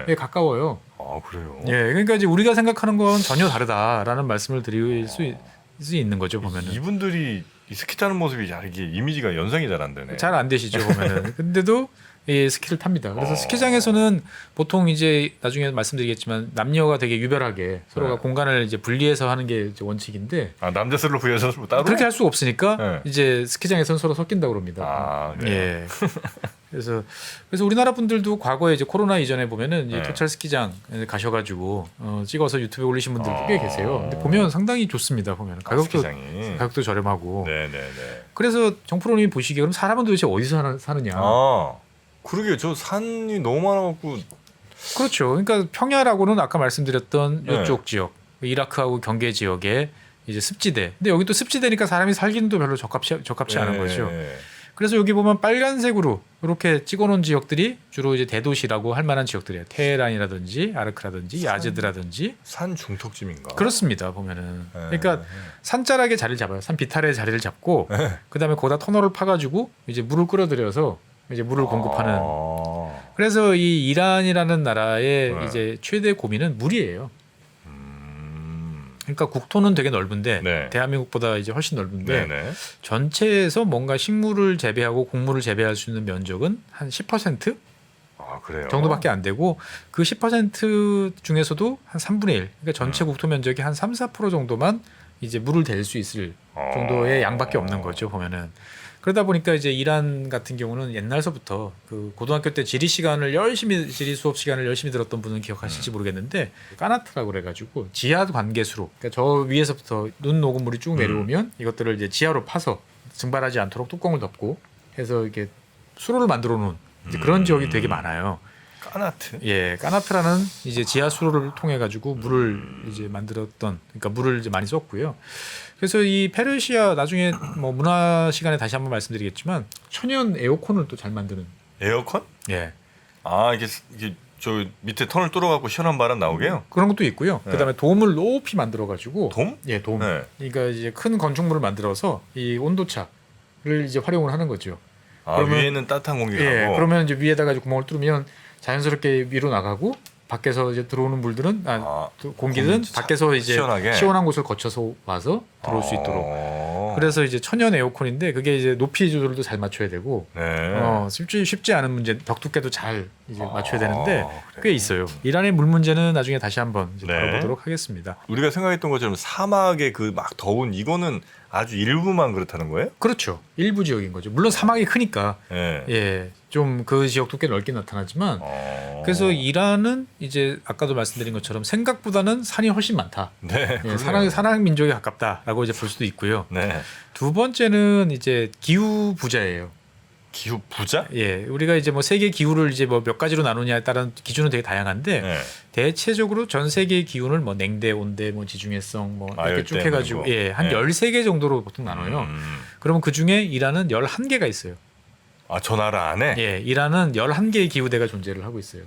네. 가까워요. 아, 그래요? 예, 그러니까 이제 우리가 생각하는 건 전혀 다르다라는 말씀을 드릴 수 있는 거죠 보면은. 이분들이 이 스키 타는 모습이 잘 이게 이미지가 연상이 잘 안 되네. 잘 안 되시죠 보면은. 근데도 예, 스키를 탑니다. 그래서 스키장에서는 보통 이제 나중에 말씀드리겠지만 남녀가 되게 유별하게 서로가 네. 공간을 이제 분리해서 하는 게 이제 원칙인데 아, 남자 슬로프 여자 슬로프 따로? 그렇게 할 수가 없으니까 네. 이제 스키장에서는 서로 섞인다고 그럽니다. 아, 그래요? 예. 그래서 우리나라 분들도 과거에 이제 코로나 이전에 보면은 이제 네. 토찰 스키장 가셔가지고 찍어서 유튜브에 올리신 분들도 꽤 계세요. 근데 보면 상당히 좋습니다. 보면 스키장이. 가격도 저렴하고. 네네네. 그래서 정프로님이 보시기에 그럼 사람은 도대체 어디서 사느냐? 아, 그러게 저 산이 너무 많아갖고. 그렇죠. 그러니까 평야라고는 아까 말씀드렸던 네. 이쪽 지역, 이라크하고 경계 지역에 이제 습지대. 근데 여기 또 습지대니까 사람이 살기는 또 별로 적합치 않은 거죠. 네. 그래서 여기 보면 빨간색으로 이렇게 찍어놓은 지역들이 주로 이제 대도시라고 할 만한 지역들이에요. 테헤란이라든지 아르크라든지 야즈드라든지. 산 중턱쯤인가? 그렇습니다. 보면은 네. 그러니까 산자락에 자리를 잡아요. 산 비탈에 자리를 잡고 네. 그다음에 거기다 터널을 파가지고 이제 물을 끌어들여서 이제 물을 공급하는. 그래서 이 이란이라는 나라의 네. 이제 최대 고민은 물이에요. 그러니까 국토는 되게 넓은데 네. 대한민국보다 이제 훨씬 넓은데 네네. 전체에서 뭔가 식물을 재배하고 곡물을 재배할 수 있는 면적은 한 10% 아 그래요. 정도밖에 안 되고 그 10% 중에서도 한 3분의 1, 그러니까 전체 국토 면적이 한 3, 4% 정도만 이제 물을 댈 수 있을 정도의 양밖에 없는 거죠 보면은. 그러다 보니까 이제 이란 같은 경우는 옛날서부터 그 고등학교 때 지리 수업 시간을 열심히 들었던 분은 기억하실지 모르겠는데 까나트라고 그래가지고 지하 관계수로, 그러니까 저 위에서부터 눈 녹은 물이 쭉 내려오면 이것들을 이제 지하로 파서 증발하지 않도록 뚜껑을 덮고 해서 이렇게 수로를 만들어 놓은 이제 그런 지역이 되게 많아요. 까나트? 예, 까나트라는 이제 지하 수로를 통해 가지고 물을 이제 만들었던, 그러니까 물을 이제 많이 썼고요. 그래서 이 페르시아 나중에 뭐 문화 시간에 다시 한번 말씀드리겠지만 천연 에어컨을 또 잘 만드는. 에어컨? 예. 아 이게 저 밑에 터널 뚫어갖고 시원한 바람 나오게요? 그런 것도 있고요. 네. 그다음에 돔을 높이 만들어 가지고. 돔? 예, 돔. 네. 그러니까 이제 큰 건축물을 만들어서 이 온도차를 이제 활용을 하는 거죠. 아 그러면- 위에는 따뜻한 공기가 예, 가고. 그러면 이제 위에다가 이제 구멍을 뚫으면 자연스럽게 위로 나가고 밖에서 이제 들어오는 물들은 공기는 공기 밖에서 이제 시원하게? 시원한 곳을 거쳐서 와서 들어올 수 있도록. 그래서 이제 천연 에어컨인데 그게 이제 높이 조절도 잘 맞춰야 되고 네. 쉽지 않은 문제, 벽 두께도 잘 이제 맞춰야 되는데 그래요? 꽤 있어요. 이란의 물 문제는 나중에 다시 한번 이제 네. 다뤄보도록 하겠습니다. 우리가 생각했던 것처럼 사막의 그 막 더운 이거는 아주 일부만 그렇다는 거예요? 그렇죠. 일부 지역인 거죠. 물론 사막이 크니까 네. 예, 좀 그 지역도 꽤 넓게 나타나지만 그래서 이란은 이제 아까도 말씀드린 것처럼 생각보다는 산이 훨씬 많다. 네. 예, 그러네요. 산악 민족에 가깝다라고 이제 볼 수도 있고요. 네. 두 번째는 이제 기후 부자예요. 기후 부자? 예, 우리가 이제 뭐 세계 기후를 이제 뭐 몇 가지로 나누냐에 따른 기준은 되게 다양한데 네. 대체적으로 전 세계의 기후를 뭐 냉대, 온대, 뭐 지중해성 뭐 이렇게 아열대 쭉 해가지고 뭐. 예, 한 네. 13개 정도로 보통 나눠요. 그러면 그 중에 이란은 11개가 있어요. 아, 저 나라 안에? 예, 이란은 11개의 기후대가 존재를 하고 있어요.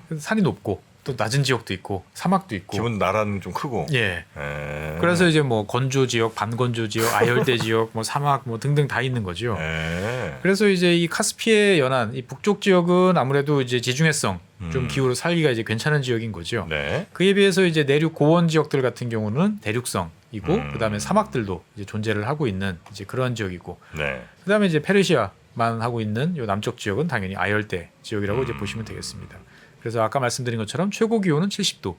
그래서 산이 높고 또 낮은 지역도 있고 사막도 있고. 기본 나라는 좀 크고. 예. 네. 그래서 이제 뭐 건조 지역, 반건조 지역, 아열대 지역, 뭐 사막 뭐 등등 다 있는 거죠. 네. 그래서 이제 이 카스피의 연안, 이 북쪽 지역은 아무래도 이제 지중해성 좀 기후로 살기가 이제 괜찮은 지역인 거죠. 네. 그에 비해서 이제 내륙 고원 지역들 같은 경우는 대륙성이고 그다음에 사막들도 이제 존재를 하고 있는 이제 그런 지역이고 네. 그다음에 이제 페르시아만 하고 있는 요 남쪽 지역은 당연히 아열대 지역이라고 이제 보시면 되겠습니다. 그래서 아까 말씀드린 것처럼 최고 기온은 70도.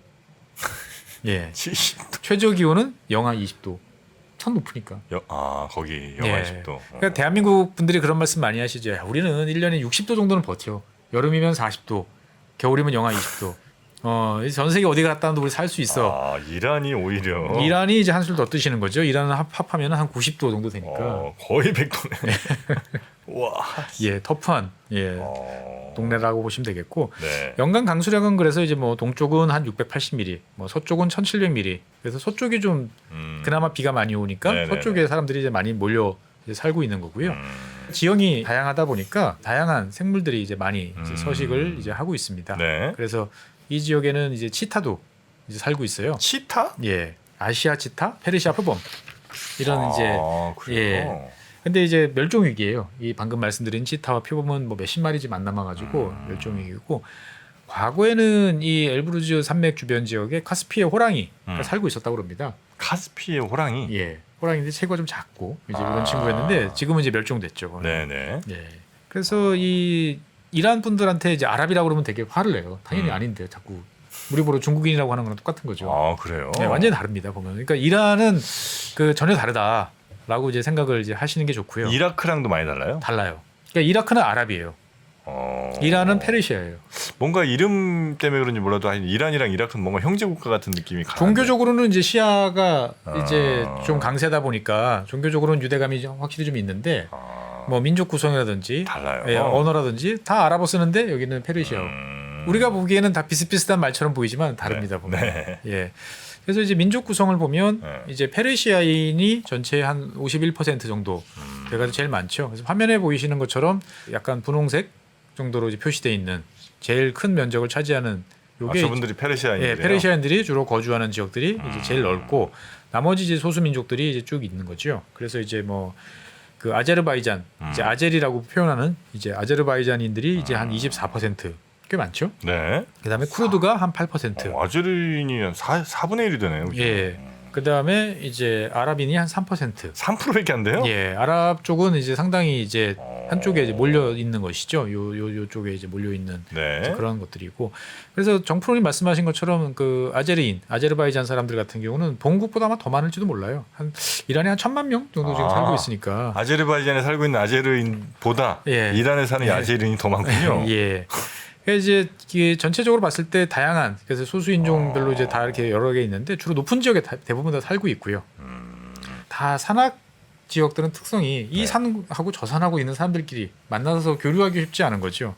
예. 70도. 최저 기온은 영하 20도. 천 높으니까. 거기 영하 예. 20도. 그러니까 대한민국 분들이 그런 말씀 많이 하시죠. 야, 우리는 1년에 60도 정도는 버텨. 여름이면 40도, 겨울이면 영하 20도. 전 세계 어디 갔다 와도 우리 살 수 있어. 이란이 오히려 이란이 이제 한술 더 뜨시는 거죠. 이란은 합하면 한 90도 정도 되니까. 거의 100도네. 와. 예, 터프한 동네라고 보시면 되겠고. 네. 연간 강수량은 그래서 이제 뭐 동쪽은 한 680mm, 뭐 서쪽은 1700mm. 그래서 서쪽이 좀 그나마 비가 많이 오니까 네네네. 서쪽에 사람들이 이제 많이 몰려 이제 살고 있는 거고요. 지형이 다양하다 보니까 다양한 생물들이 이제 많이 이제 서식을 이제 하고 있습니다. 네. 그래서 이 지역에는 이제 치타도 이제 살고 있어요. 치타? 예, 아시아 치타, 페르시아 표범 이런 이제 그래요? 예. 근데 이제 멸종 위기예요. 이 방금 말씀드린 치타와 표범은 뭐 몇십 마리쯤 안 남아가지고 멸종 위기고 과거에는 이 엘브루즈 산맥 주변 지역에 카스피의 호랑이가 살고 있었다고 합니다. 카스피의 호랑이. 예, 호랑이인데 체구가 좀 작고 이제 이런 친구였는데 지금은 이제 멸종됐죠. 네네. 예. 그래서 이 이란 분들한테 이제 아랍이라고 그러면 되게 화를 내요. 당연히 아닌데 자꾸 우리 보러 중국인이라고 하는 거랑 똑같은 거죠. 그래요? 네, 완전히 다릅니다 보면. 그러니까 이란은 그 전혀 다르다라고 이제 생각을 이제 하시는 게 좋고요. 이라크랑도 많이 달라요? 달라요. 그러니까 이라크는 아랍이에요. 이란은 페르시아예요. 뭔가 이름 때문에 그런지 몰라도 아니, 이란이랑 이라크는 뭔가 형제 국가 같은 느낌이 강한데. 종교적으로는 이제 시아가 이제 좀 강세다 보니까 종교적으로는 유대감이 확실히 좀 있는데 뭐 민족 구성이라든지 달라요. 예, 언어라든지 다 아랍어 쓰는데 여기는 페르시아어. 우리가 보기에는 다 비슷비슷한 말처럼 보이지만 다릅니다. 보면. 네. 예. 그래서 이제 민족 구성을 보면 네. 이제 페르시아인이 전체의 한 51% 정도 데가 제일 많죠. 그래서 화면에 보이시는 것처럼 약간 분홍색 정도로 이제 표시되어 있는 제일 큰 면적을 차지하는 요게 저분들이 페르시아인들이에요. 예, 페르시아인들이 주로 거주하는 지역들이 이제 제일 넓고 나머지 이제 소수 민족들이 이제 쭉 있는 거죠. 그래서 이제 뭐 그 아제르바이잔, 이제 아제리라고 표현하는 이제 아제르바이잔인들이 이제 한 24%, 꽤 많죠. 네. 그다음에 쿠르드가 한 8%. 아제르인이 한 4분의 1이 되네요. 그죠? 예. 그다음에 이제 아랍인이 한 3%. 3%밖에 안 돼요? 예. 아랍 쪽은 이제 상당히 이제 한쪽에 이제 몰려 있는 것이죠. 요 쪽에 이제 몰려 있는 네. 그런 것들이고. 그래서 정프로님 말씀하신 것처럼 그 아제리인, 아제르바이잔 사람들 같은 경우는 본국보다 아마 더 많을지도 몰라요. 한 이란에 한 1,000만 명 정도 지금 살고 있으니까. 아제르바이잔에 살고 있는 아제르인보다 예. 이란에 사는 아제르인이 더 많군요. 예. 그래서 이제 이게 전체적으로 봤을 때 다양한, 그래서 소수 인종별로 이제 다 이렇게 여러 개 있는데 주로 높은 지역에 대부분 다 살고 있고요. 다 산악 지역들은 특성이 이 산하고 저 산하고 있는 사람들끼리 만나서 교류하기 쉽지 않은 거죠.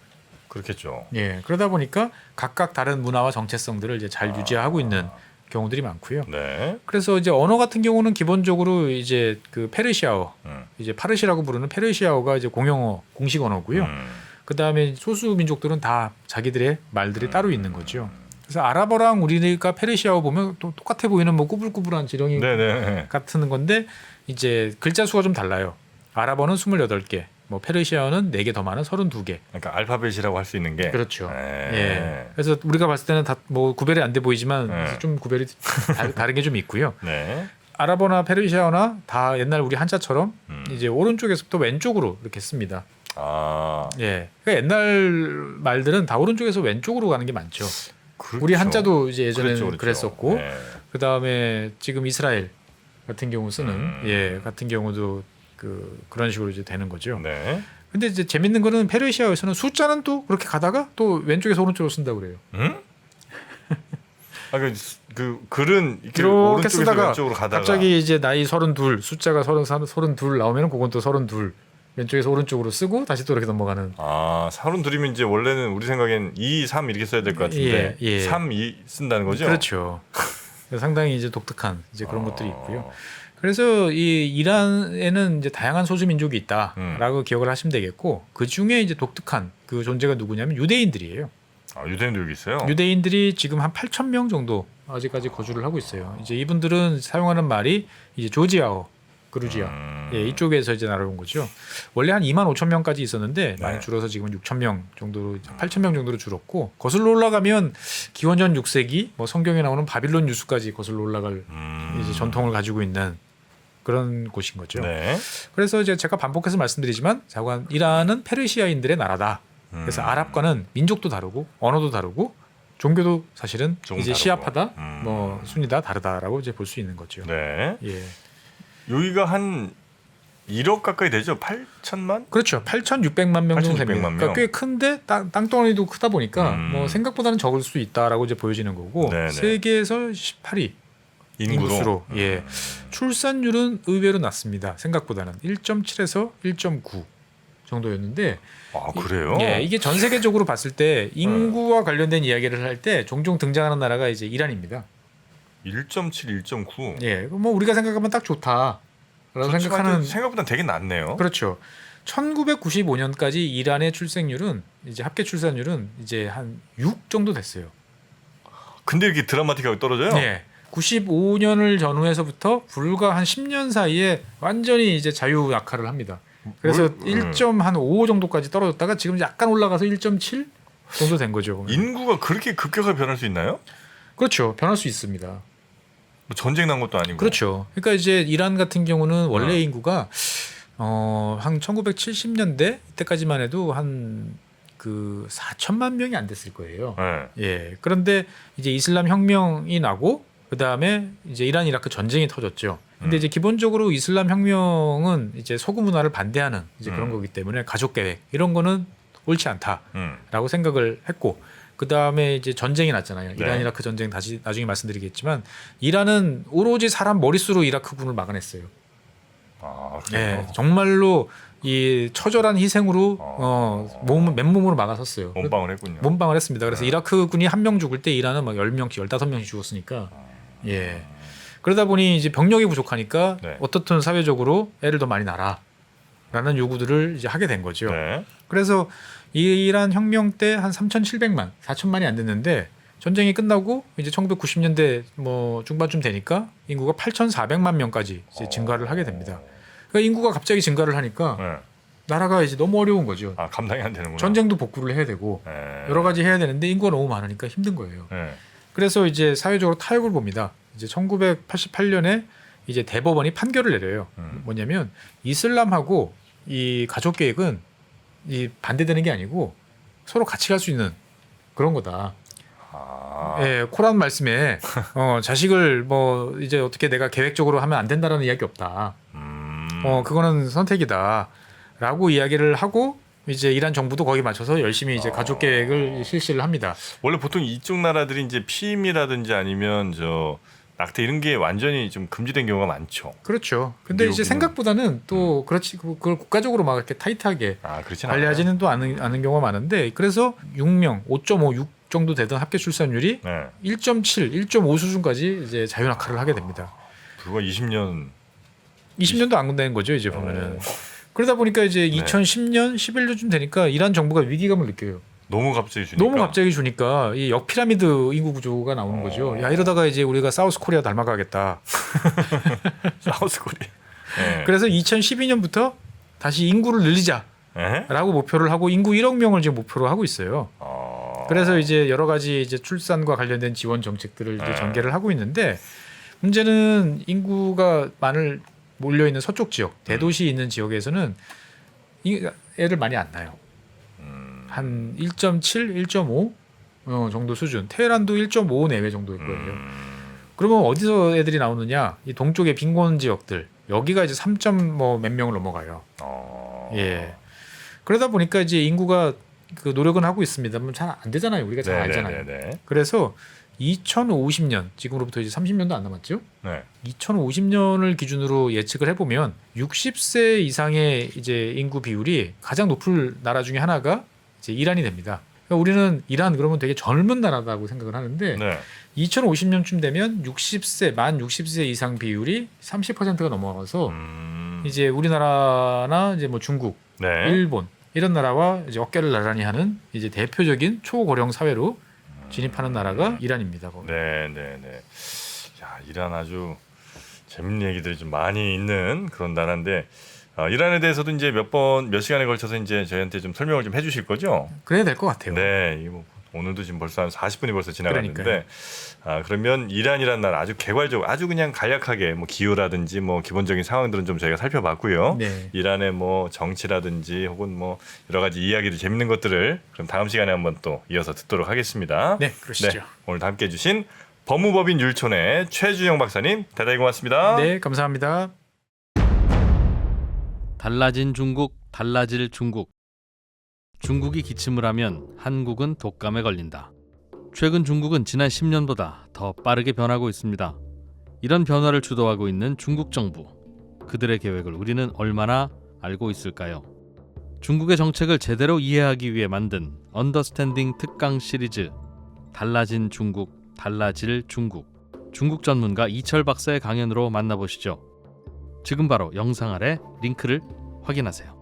그렇겠죠. 예. 그러다 보니까 각각 다른 문화와 정체성들을 이제 잘 유지하고 있는 경우들이 많고요. 네. 그래서 이제 언어 같은 경우는 기본적으로 이제 그 페르시아어, 이제 파르시라고 부르는 페르시아어가 이제 공용어, 공식 언어고요. 그 다음에 소수 민족들은 다 자기들의 말들이 따로 있는 거죠. 그래서 아랍어랑 우리가 페르시아어 보면 또 똑같아 보이는 뭐 꾸불꾸불한 지렁이 네네. 같은 건데 이제 글자 수가 좀 달라요. 아랍어는 28개, 뭐 페르시아어는 4개 더 많은 32개. 그러니까 알파벳이라고 할 수 있는 게. 그렇죠. 네. 예. 그래서 우리가 봤을 때는 다 뭐 구별이 안 돼 보이지만 네. 좀 구별이 다른 게 좀 있고요. 네. 아랍어나 페르시아어나 다 옛날 우리 한자처럼 이제 오른쪽에서부터 왼쪽으로 이렇게 씁니다. 아. 예. 그러니까 옛날 말들은 다 오른쪽에서 왼쪽으로 가는 게 많죠. 그렇죠. 우리 한자도 이제 예전에는 그렇죠. 그랬었고, 네. 그 다음에 지금 이스라엘 같은 경우 쓰는 예 같은 경우도 그런 식으로 이제 되는 거죠. 네. 근데 이제 재밌는 거는 페르시아어에서는 숫자는 또 그렇게 가다가 또 왼쪽에서 오른쪽으로 쓴다고 그래요. 응? 그 글은 이렇게 이렇게 오른쪽에서 쓰다가 왼쪽으로 가다가 갑자기 이제 나이 32 숫자가 32 나오면 그건 또 32 왼쪽에서 오른쪽으로 쓰고 다시 또 이렇게 넘어가는. 32이면 이제 원래는 우리 생각엔 2, 3 이렇게 써야 될 것 같은데 예, 예. 3, 2 쓴다는 거죠? 그렇죠. 상당히 이제 독특한 이제 그런 것들이 있고요. 그래서 이 이란에는 이제 다양한 소수 민족이 있다라고 기억을 하시면 되겠고, 그 중에 이제 독특한 그 존재가 누구냐면 유대인들이에요. 유대인도 여기 있어요? 유대인들이 지금 한 8,000명 정도 아직까지 거주를 하고 있어요. 이제 이분들은 사용하는 말이 이제 조지아어, 그루지아, 예, 이쪽에서 이제 날아온 거죠. 원래 한 25,000명까지 있었는데 많이 줄어서 지금은 6,000명 정도로, 8,000명 정도로 줄었고, 거슬러 올라가면 기원전 6세기 뭐 성경에 나오는 바빌론 유수까지 거슬러 올라갈 이제 전통을 가지고 있는 그런 곳인 거죠. 네. 그래서 이제 제가 반복해서 말씀드리지만, 자관 이란은 페르시아인들의 나라다. 그래서 아랍과는 민족도 다르고 언어도 다르고 종교도 사실은 조금 이제 다르고. 시아파다, 뭐 순위다 다르다라고 이제 볼 수 있는 거죠. 네. 예, 여기가 한 1억 가까이 되죠? 8천만? 그렇죠. 8,600만 명 정도 8,600만 됩니다. 명. 그러니까 꽤 큰데 땅덩어리도 크다 보니까 뭐 생각보다는 적을 수 있다라고 이제 보여지는 거고, 네네. 세계에서 18위 인구수로. 예, 출산율은 의외로 낮습니다. 생각보다는 1.7에서 1.9 정도였는데. 그래요? 예, 이게 전 세계적으로 봤을 때 인구와 관련된 이야기를 할 때 종종 등장하는 나라가 이제 이란입니다. 1.7, 1.9. 예, 뭐 우리가 생각하면 딱 좋다라고 생각하는. 생각보다 되게 낮네요. 그렇죠. 1995년까지 이란의 출생률은 이제 합계 출산율은 이제 한 6 정도 됐어요. 근데 이렇게 드라마틱하게 떨어져요? 예. 95년을 전후해서부터 불과 한 10년 사이에 완전히 이제 자유 낙하를 합니다. 그래서 1.5 정도까지 떨어졌다가 지금 약간 올라가서 1.7 정도 된 거죠. 인구가 그렇게 급격하게 변할 수 있나요? 그렇죠. 변할 수 있습니다. 뭐 전쟁 난 것도 아니고. 그렇죠. 그러니까 이제 이란 같은 경우는 원래 인구가 한 1970년대 이때까지만 해도 한 그 4천만 명이 안 됐을 거예요. 네. 예. 그런데 이제 이슬람 혁명이 나고 그 다음에 이제 이란 이라크 전쟁이 터졌죠. 근데 이제 기본적으로 이슬람 혁명은 이제 소구 문화를 반대하는 이제 그런 거기 때문에 가족 계획 이런 거는 옳지 않다라고 생각을 했고, 그 다음에 이제 전쟁이 났잖아요. 이란 이라크 전쟁 다시 나중에 말씀드리겠지만, 이란은 오로지 사람 머릿수로 이라크군을 막아냈어요. 네, 정말로 이 처절한 희생으로 맨몸으로 막아섰어요. 몸빵을 했군요. 몸빵을 했습니다. 그래서 이라크군이 한 명 죽을 때 이란은 막 10명씩 15명씩 죽었으니까. 예. 그러다 보니 이제 병력이 부족하니까 어떻든 사회적으로 애를 더 많이 낳아라. 라는 요구들을 이제 하게 된 거죠. 네. 그래서 이란 혁명 때 한 3,700만, 4천만이 안 됐는데 전쟁이 끝나고 이제 1990년대 뭐 중반쯤 되니까 인구가 8,400만 명까지 이제 증가를 하게 됩니다. 그러니까 인구가 갑자기 증가를 하니까 네. 나라가 이제 너무 어려운 거죠. 아, 감당이 안 되는구나. 전쟁도 복구를 해야 되고 네. 여러 가지 해야 되는데 인구가 너무 많으니까 힘든 거예요. 네. 그래서 이제 사회적으로 타협을 봅니다. 이제 1988년에 이제 대법원이 판결을 내려요. 뭐냐면 이슬람하고 이 가족 계획은 이 반대되는 게 아니고 서로 같이 갈 수 있는 그런 거다. 아. 예, 코란 말씀에 자식을 뭐 이제 어떻게 내가 계획적으로 하면 안 된다라는 이야기 없다. 그거는 선택이다라고 이야기를 하고 이제 이란 정부도 거기 맞춰서 열심히 이제 가족 계획을 실시를 합니다. 원래 보통 이쪽 나라들이 이제 피임이라든지 아니면 저 낙태 이런 게 완전히 좀 금지된 경우가 많죠. 그렇죠. 근데 이제 미국은- 생각보다는 또 그렇지 그걸 국가적으로 막 이렇게 타이트하게 그렇진 관리하지는 또 않은 경우가 많은데 그래서 6명, 5.5, 6 정도 되던 합계 출산율이 네. 1.7, 1.5 수준까지 이제 자유낙하를 하게 됩니다. 불과 20년 20년도 안 건다는 거죠, 이제 보면은. 그러다 보니까 이제 2010년, 11년쯤 되니까 이란 정부가 위기감을 느껴요. 너무 갑자기 주니까. 너무 갑자기 주니까 이 역피라미드 인구 구조가 나오는 거죠. 야, 이러다가 이제 우리가 사우스 코리아 닮아가겠다. 사우스 코리아. 네. 그래서 2012년부터 다시 인구를 늘리자라고 네? 목표를 하고 인구 1억 명을 지금 목표로 하고 있어요. 그래서 이제 여러 가지 이제 출산과 관련된 지원 정책들을 이제 전개를 하고 있는데 문제는 인구가 많이 몰려 있는 서쪽 지역, 대도시 있는 지역에서는 애를 많이 안 낳아요. 한 1.7, 1.5 정도 수준. 테헤란도 1.5 내외 정도일 거예요. 그러면 어디서 애들이 나오느냐? 이 동쪽의 빈곤 지역들. 여기가 이제 3. 몇 명을 넘어가요. 예. 그러다 보니까 이제 인구가 그 노력은 하고 있습니다만 잘 안 되잖아요. 우리가 잘 알잖아요. 네네네. 그래서 2050년 지금으로부터 이제 30년도 안 남았죠. 네. 2050년을 기준으로 예측을 해보면 60세 이상의 이제 인구 비율이 가장 높을 나라 중에 하나가 이제 이란이 됩니다. 그러니까 우리는 이란 그러면 되게 젊은 나라다고 생각을 하는데 네. 2050년쯤 되면 만 60세 이상 비율이 30%가 넘어가서 이제 우리나라나 이제 뭐 중국, 네. 일본 이런 나라와 이제 어깨를 나란히 하는 이제 대표적인 초고령 사회로 진입하는 나라가 이란입니다. 거기. 네. 야, 이란 아주 재밌는 얘기들이 좀 많이 있는 그런 나라인데 이란에 대해서도 이제 몇 시간에 걸쳐서 이제 저희한테 좀 설명을 좀 해주실 거죠? 그래야 될 것 같아요. 네, 이거 뭐 오늘도 지금 벌써 한 40분이 벌써 지나갔는데, 그러니까요. 그러면 이란이란 나라 아주 개괄적으로 아주 그냥 간략하게 뭐 기후라든지 뭐 기본적인 상황들은 좀 저희가 살펴봤고요. 네. 이란의 뭐 정치라든지 혹은 뭐 여러 가지 이야기들 재밌는 것들을 그럼 다음 시간에 한번 또 이어서 듣도록 하겠습니다. 네, 그러시죠. 오늘도 함께해 주신 법무법인 율촌의 최주영 박사님 대단히 고맙습니다. 네, 감사합니다. 달라진 중국, 달라질 중국. 중국이 기침을 하면 한국은 독감에 걸린다. 최근 중국은 지난 10년보다 더 빠르게 변하고 있습니다. 이런 변화를 주도하고 있는 중국 정부. 그들의 계획을 우리는 얼마나 알고 있을까요? 중국의 정책을 제대로 이해하기 위해 만든 언더스탠딩 특강 시리즈 달라진 중국, 달라질 중국. 중국 전문가 이철 박사의 강연으로 만나보시죠. 지금 바로 영상 아래 링크를 확인하세요.